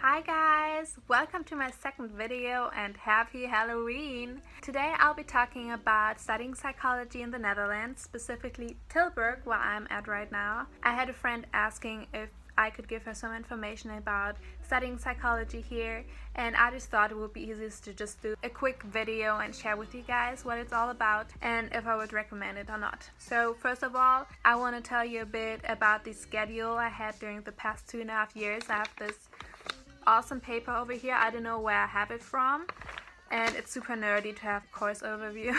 Hi guys, welcome to my second video and happy Halloween! Today I'll be talking about studying psychology in the Netherlands, specifically Tilburg, where I'm at right now. I had a friend asking if I could give her some information about studying psychology here, and I just thought it would be easiest to just do a quick video and share with you guys what it's all about and if I would recommend it or not. So first of all, I want to tell you a bit about the schedule I had during the past 2.5 years. I have this awesome paper over here. I don't know where I have it from, and it's super nerdy to have a course overview.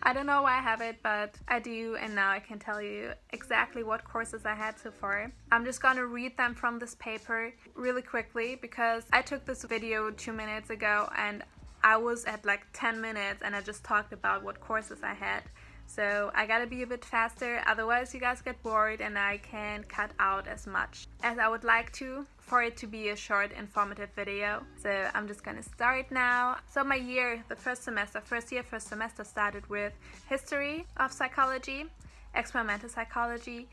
I don't know why I have it, but I do, and now I can tell you exactly what courses I had so far. I'm just gonna read them from this paper really quickly because I took this video 2 minutes ago and I was at like 10 minutes and I just talked about what courses I had. So I gotta be a bit faster, otherwise you guys get bored and I can't cut out as much as I would like to for it to be a short informative video. So I'm just gonna start now. So my year, the first semester started with history of psychology, experimental psychology,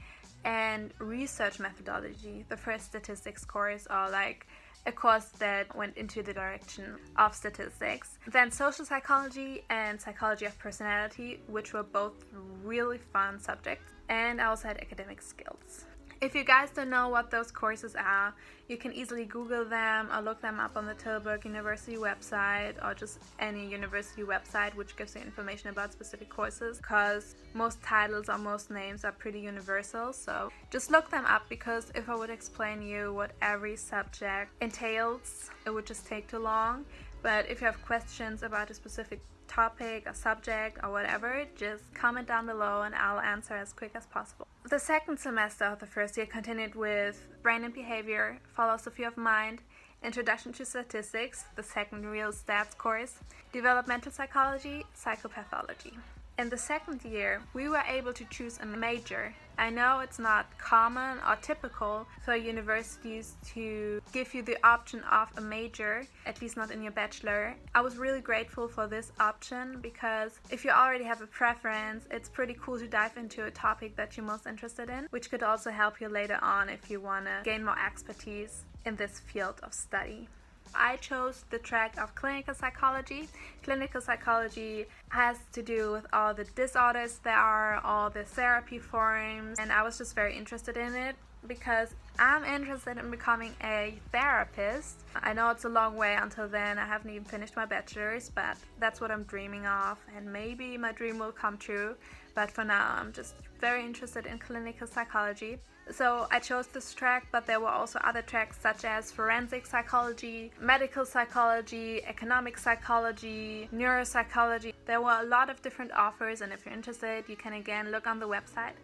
and research methodology. The first statistics course, or like a course that went into the direction of statistics. Then social psychology and psychology of personality, which were both really fun subjects. And I also had academic skills. If you guys don't know what those courses are, you can easily Google them or look them up on the Tilburg University website or just any university website which gives you information about specific courses, because most titles or most names are pretty universal. So just look them up, because if I would explain you what every subject entails, it would just take too long. But if you have questions about a specific topic or subject or whatever, just comment down below and I'll answer as quick as possible. The second semester of the first year continued with brain and behavior, philosophy of mind, introduction to statistics, the second real stats course, developmental psychology, psychopathology. In the second year, we were able to choose a major. I know it's not common or typical for universities to give you the option of a major, at least not in your bachelor. I was really grateful for this option, because if you already have a preference, it's pretty cool to dive into a topic that you're most interested in, which could also help you later on if you want to gain more expertise in this field of study. I chose the track of clinical psychology. Clinical psychology has to do with all the disorders there are, all the therapy forms, and I was just very interested in it because I'm interested in becoming a therapist. I know it's a long way until then, I haven't even finished my bachelor's, but that's what I'm dreaming of, and maybe my dream will come true. But for now, I'm just very interested in clinical psychology. So I chose this track, but there were also other tracks such as forensic psychology, medical psychology, economic psychology, neuropsychology. There were a lot of different offers, and if you're interested, you can again look on the website.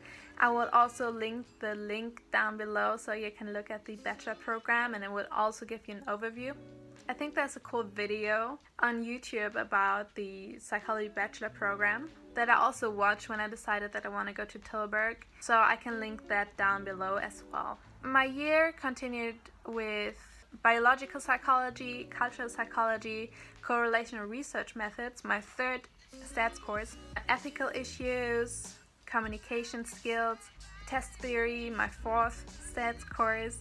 I will also link the link down below so you can look at the bachelor program, and it will also give you an overview. I think there's a cool video on YouTube about the Psychology Bachelor program that I also watched when I decided that I want to go to Tilburg, so I can link that down below as well. My year continued with biological psychology, cultural psychology, correlational research methods, my third stats course, ethical issues, communication skills, test theory, my fourth stats course,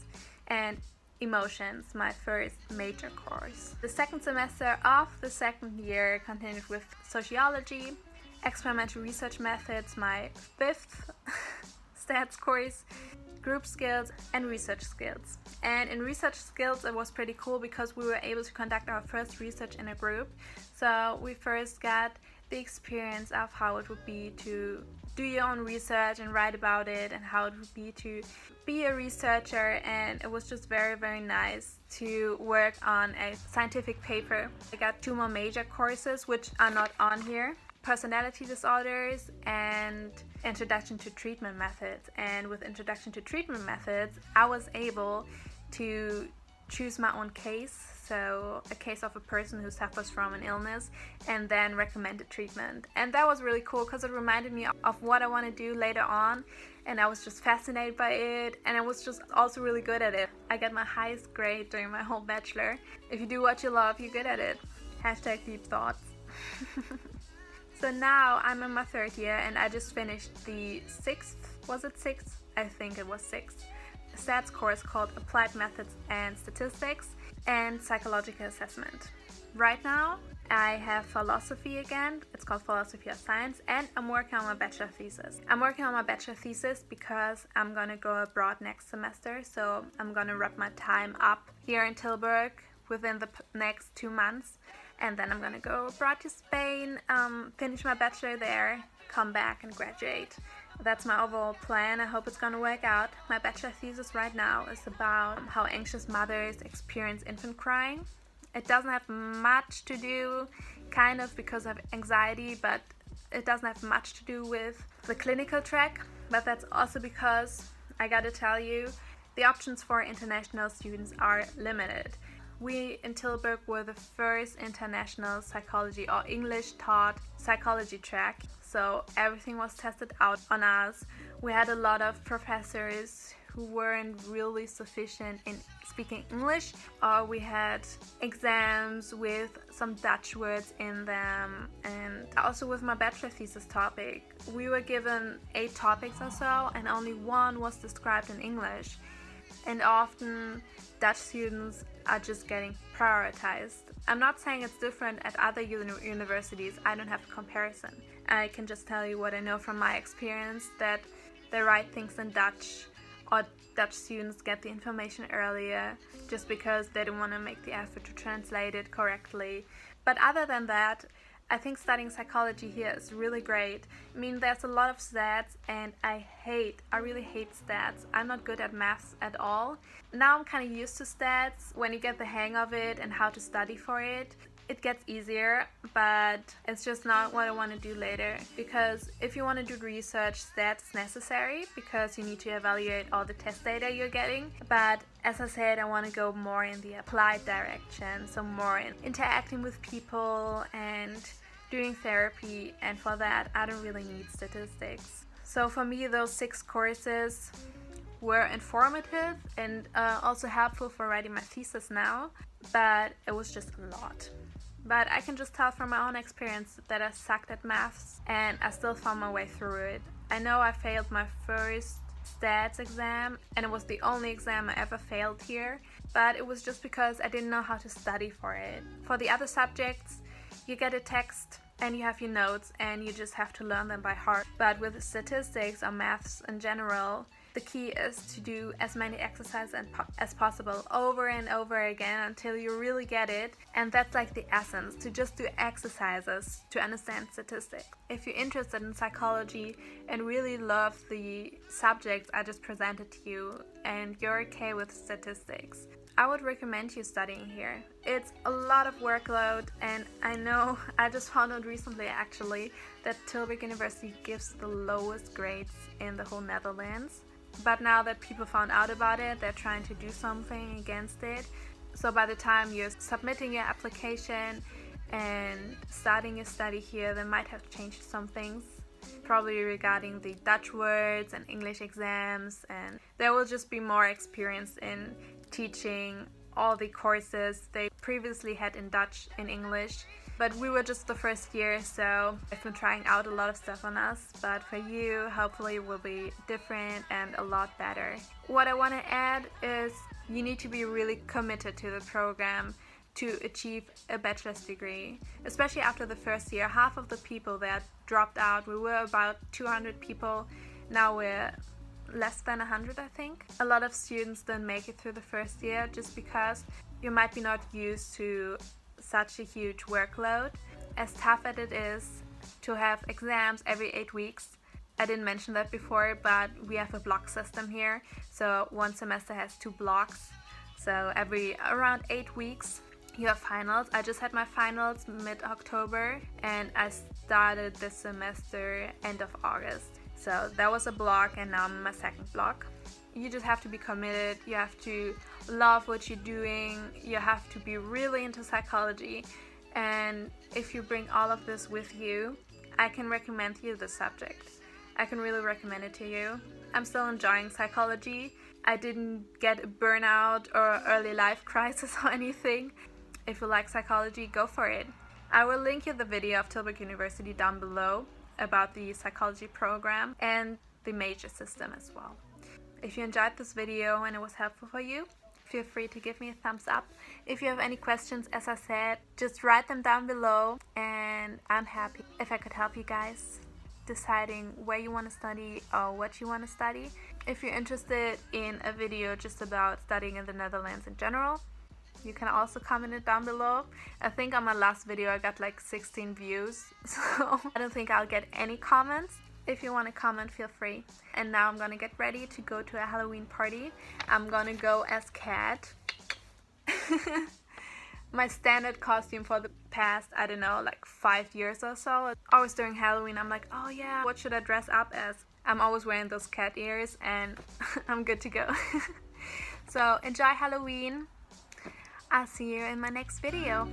and emotions, my first major course. The second semester of the second year continued with sociology, experimental research methods, my fifth stats course, group skills, and research skills. And in research skills, it was pretty cool because we were able to conduct our first research in a group. So we first got the experience of how it would be to do your own research and write about it, and how it would be to be a researcher, and it was just very, very nice to work on a scientific paper. I got 2 more major courses which are not on here: personality disorders and introduction to treatment methods. And with introduction to treatment methods, I was able to choose my own case, so a case of a person who suffers from an illness, and then recommended treatment. And that was really cool because it reminded me of what I want to do later on, and I was just fascinated by it, and I was just also really good at it. I got my highest grade during my whole bachelor. If you do what you love, you're good at it. Hashtag deep thoughts. So now I'm in my third year and I just finished the sixth, was it sixth? I think it was sixth stats course called Applied Methods and Statistics and Psychological Assessment. Right now, I have philosophy again. It's called Philosophy of Science, and I'm working on my bachelor thesis. I'm working on my bachelor thesis because I'm gonna go abroad next semester, so I'm gonna wrap my time up here in Tilburg within the next 2 months, and then I'm gonna go abroad to Spain, finish my bachelor there, come back and graduate. That's my overall plan. I hope it's gonna work out. My bachelor thesis right now is about how anxious mothers experience infant crying. It doesn't have much to do, kind of because of anxiety, but it doesn't have much to do with the clinical track. But that's also because, I gotta tell you, the options for international students are limited. We in Tilburg were the first international psychology or English taught psychology track, so everything was tested out on us. We had a lot of professors who weren't really sufficient in speaking English, or we had exams with some Dutch words in them. And also with my bachelor thesis topic, we were given 8 topics or so, and only one was described in English. And often Dutch students are just getting prioritized. I'm not saying it's different at other universities. I don't have a comparison. I can just tell you what I know from my experience, that they write things in Dutch, or Dutch students get the information earlier just because they don't want to make the effort to translate it correctly. But other than that, I think studying psychology here is really great. I mean, there's a lot of stats, and I really hate stats. I'm not good at maths at all. Now I'm kind of used to stats. When you get the hang of it and how to study for it, it gets easier, but it's just not what I want to do later. Because if you want to do research, stats is necessary because you need to evaluate all the test data you're getting. But as I said, I want to go more in the applied direction, so more in interacting with people and doing therapy, and for that I don't really need statistics. So for me, those 6 courses were informative and also helpful for writing my thesis now, but it was just a lot. But I can just tell from my own experience that I sucked at maths, and I still found my way through it. I know I failed my first stats exam, and it was the only exam I ever failed here, but it was just because I didn't know how to study for it. For the other subjects, you get a text and you have your notes and you just have to learn them by heart. But with statistics or maths in general, the key is to do as many exercises as possible over and over again until you really get it. And that's like the essence, to just do exercises to understand statistics. If you're interested in psychology and really love the subjects I just presented to you and you're okay with statistics, I would recommend you studying here. It's a lot of workload, and I know I just found out recently actually that Tilburg University gives the lowest grades in the whole Netherlands. But now that people found out about it, they're trying to do something against it. So by the time you're submitting your application and starting your study here, they might have changed some things, probably regarding the Dutch words and English exams, and there will just be more experience in teaching all the courses they previously had in Dutch in English. But we were just the first year, so I've been trying out a lot of stuff on us. But for you, hopefully it will be different and a lot better. What I want to add is you need to be really committed to the program to achieve a bachelor's degree. Especially after the first year, half of the people that dropped out, we were about 200 people, now we're less than 100, I think. A lot of students don't make it through the first year just because you might be not used to such a huge workload. As tough as it is to have exams every 8 weeks, I didn't mention that before, but we have a block system here, so one semester has 2 blocks, so around 8 weeks you have finals. I just had my finals mid-October and I started this semester end of August, so that was a block, and now I'm in my second block. You just have to be committed, you have to love what you're doing, you have to be really into psychology, and if you bring all of this with you, I can recommend you the subject. I can really recommend it to you. I'm still enjoying psychology. I didn't get a burnout or early life crisis or anything. If you like psychology, go for it. I will link you the video of Tilburg University down below about the psychology program and the major system as well. If you enjoyed this video and it was helpful for you, feel free to give me a thumbs up. If you have any questions, as I said, just write them down below, and I'm happy if I could help you guys deciding where you want to study or what you want to study. If you're interested in a video just about studying in the Netherlands in general, you can also comment it down below. I think on my last video I got like 16 views, so I don't think I'll get any comments. If you want to comment, feel free. And now I'm gonna get ready to go to a Halloween party. I'm gonna go as Cat. My standard costume for the past, I don't know, like 5 years or so. Always during Halloween I'm like, oh yeah, what should I dress up as? I'm always wearing those cat ears and I'm good to go. So enjoy Halloween. I'll see you in my next video.